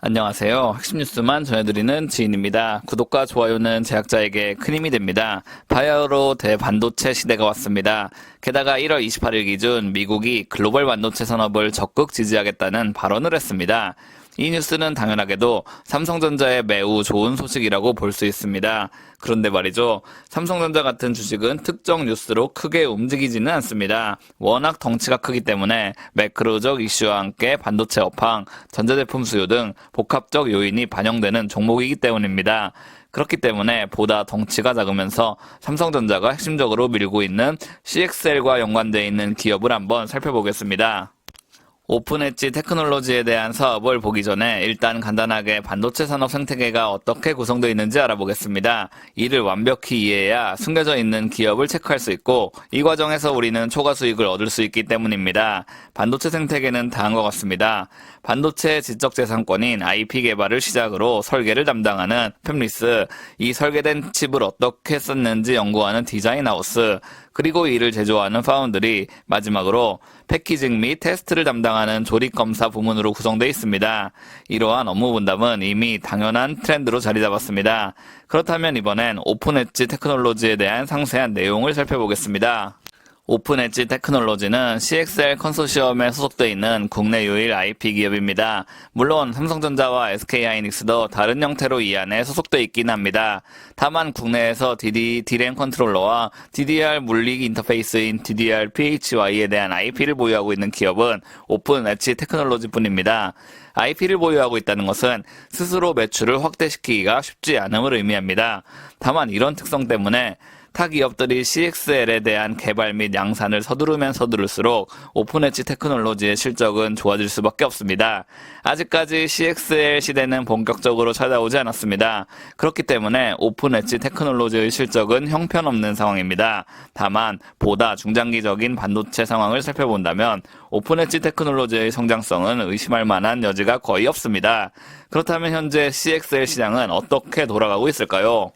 안녕하세요. 핵심 뉴스만 전해드리는 지인입니다. 구독과 좋아요는 제작자에게 큰 힘이 됩니다. 바이오로 대반도체 시대가 왔습니다. 게다가 1월 28일 기준 미국이 글로벌 반도체 산업을 적극 지지하겠다는 발언을 했습니다. 이 뉴스는 당연하게도 삼성전자의 매우 좋은 소식이라고 볼 수 있습니다. 그런데 말이죠. 삼성전자 같은 주식은 특정 뉴스로 크게 움직이지는 않습니다. 워낙 덩치가 크기 때문에 매크로적 이슈와 함께 반도체 업황, 전자제품 수요 등 복합적 요인이 반영되는 종목이기 때문입니다. 그렇기 때문에 보다 덩치가 작으면서 삼성전자가 핵심적으로 밀고 있는 CXL과 연관되어 있는 기업을 한번 살펴보겠습니다. 오픈엣지 테크놀로지에 대한 사업을 보기 전에 일단 간단하게 반도체 산업 생태계가 어떻게 구성되어 있는지 알아보겠습니다. 이를 완벽히 이해해야 숨겨져 있는 기업을 체크할 수 있고 이 과정에서 우리는 초과 수익을 얻을 수 있기 때문입니다. 반도체 생태계는 다음과 같습니다. 반도체 지적재산권인 IP 개발을 시작으로 설계를 담당하는 팹리스, 이 설계된 칩을 어떻게 썼는지 연구하는 디자인하우스, 그리고 이를 제조하는 파운드리, 마지막으로 패키징 및 테스트를 담당하는 조립검사 부문으로 구성되어 있습니다. 이러한 업무 분담은 이미 당연한 트렌드로 자리 잡았습니다. 그렇다면 이번엔 오픈엣지 테크놀로지에 대한 상세한 내용을 살펴보겠습니다. 오픈엣지 테크놀로지는 CXL 컨소시엄에 소속되어 있는 국내 유일 IP 기업입니다. 물론 삼성전자와 SK하이닉스도 다른 형태로 이 안에 소속되어 있긴 합니다. 다만 국내에서 D램 컨트롤러와 DDR 물리 인터페이스인 DDR-PHY에 대한 IP를 보유하고 있는 기업은 오픈엣지 테크놀로지뿐입니다. IP를 보유하고 있다는 것은 스스로 매출을 확대시키기가 쉽지 않음을 의미합니다. 다만 이런 특성 때문에 타 기업들이 CXL에 대한 개발 및 양산을 서두르면 서두를수록 오픈엣지 테크놀로지의 실적은 좋아질 수밖에 없습니다. 아직까지 CXL 시대는 본격적으로 찾아오지 않았습니다. 그렇기 때문에 오픈엣지 테크놀로지의 실적은 형편없는 상황입니다. 다만 보다 중장기적인 반도체 상황을 살펴본다면 오픈엣지 테크놀로지의 성장성은 의심할 만한 여지가 거의 없습니다. 그렇다면 현재 CXL 시장은 어떻게 돌아가고 있을까요?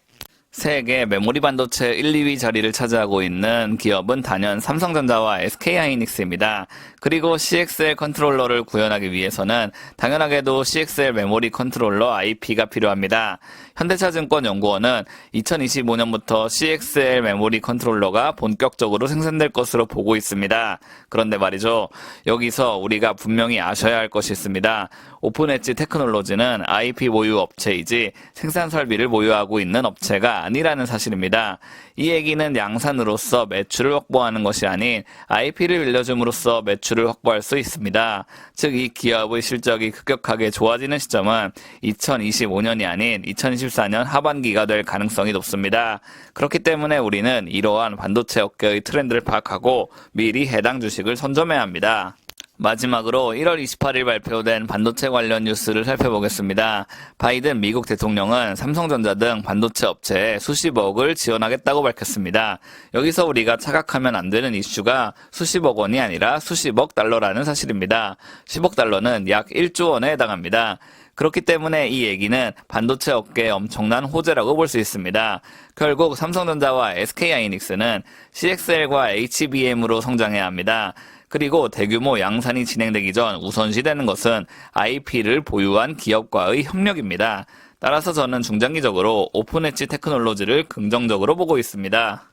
세계 메모리 반도체 1, 2위 자리를 차지하고 있는 기업은 단연 삼성전자와 SK하이닉스입니다. 그리고 CXL 컨트롤러를 구현하기 위해서는 당연하게도 CXL 메모리 컨트롤러 IP가 필요합니다. 현대차증권연구원은 2025년부터 CXL 메모리 컨트롤러가 본격적으로 생산될 것으로 보고 있습니다. 그런데 말이죠. 여기서 우리가 분명히 아셔야 할 것이 있습니다. 오픈엣지 테크놀로지는 IP 보유 업체이지 생산 설비를 보유하고 있는 업체가 아니라는 사실입니다. 이 얘기는 양산으로서 매출을 확보하는 것이 아닌 IP를 빌려줌으로써 매출을 확보할 수 있습니다. 즉 이 기업의 실적이 급격하게 좋아지는 시점은 2025년이 아닌 2024년 하반기가 될 가능성이 높습니다. 그렇기 때문에 우리는 이러한 반도체 업계의 트렌드를 파악하고 미리 해당 주식을 선점해야 합니다. 마지막으로 1월 28일 발표된 반도체 관련 뉴스를 살펴보겠습니다. 바이든 미국 대통령은 삼성전자 등 반도체 업체에 수십억을 지원하겠다고 밝혔습니다. 여기서 우리가 착각하면 안 되는 이슈가 수십억 원이 아니라 수십억 달러라는 사실입니다. 10억 달러는 약 1조 원에 해당합니다. 그렇기 때문에 이 얘기는 반도체 업계의 엄청난 호재라고 볼 수 있습니다. 결국 삼성전자와 SK하이닉스는 CXL과 HBM으로 성장해야 합니다. 그리고 대규모 양산이 진행되기 전 우선시되는 것은 IP를 보유한 기업과의 협력입니다. 따라서 저는 중장기적으로 오픈엣지 테크놀로지를 긍정적으로 보고 있습니다.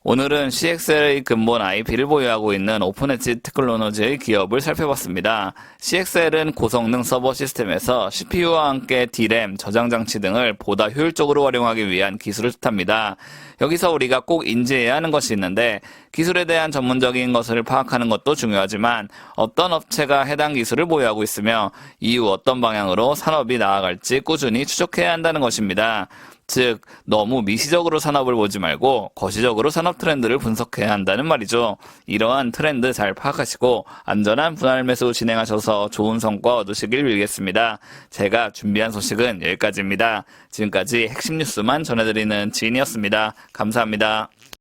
오늘은 CXL의 근본 IP를 보유하고 있는 오픈엣지 테크놀로지의 기업을 살펴봤습니다. CXL은 고성능 서버 시스템에서 CPU와 함께 D램, 저장장치 등을 보다 효율적으로 활용하기 위한 기술을 뜻합니다. 여기서 우리가 꼭 인지해야 하는 것이 있는데 기술에 대한 전문적인 것을 파악하는 것도 중요하지만 어떤 업체가 해당 기술을 보유하고 있으며 이후 어떤 방향으로 산업이 나아갈지 꾸준히 추적해야 한다는 것입니다. 즉 너무 미시적으로 산업을 보지 말고 거시적으로 산업 트렌드를 분석해야 한다는 말이죠. 이러한 트렌드 잘 파악하시고 안전한 분할 매수 진행하셔서 좋은 성과 얻으시길 빌겠습니다. 제가 준비한 소식은 여기까지입니다. 지금까지 핵심 뉴스만 전해드리는 지인이었습니다. 감사합니다.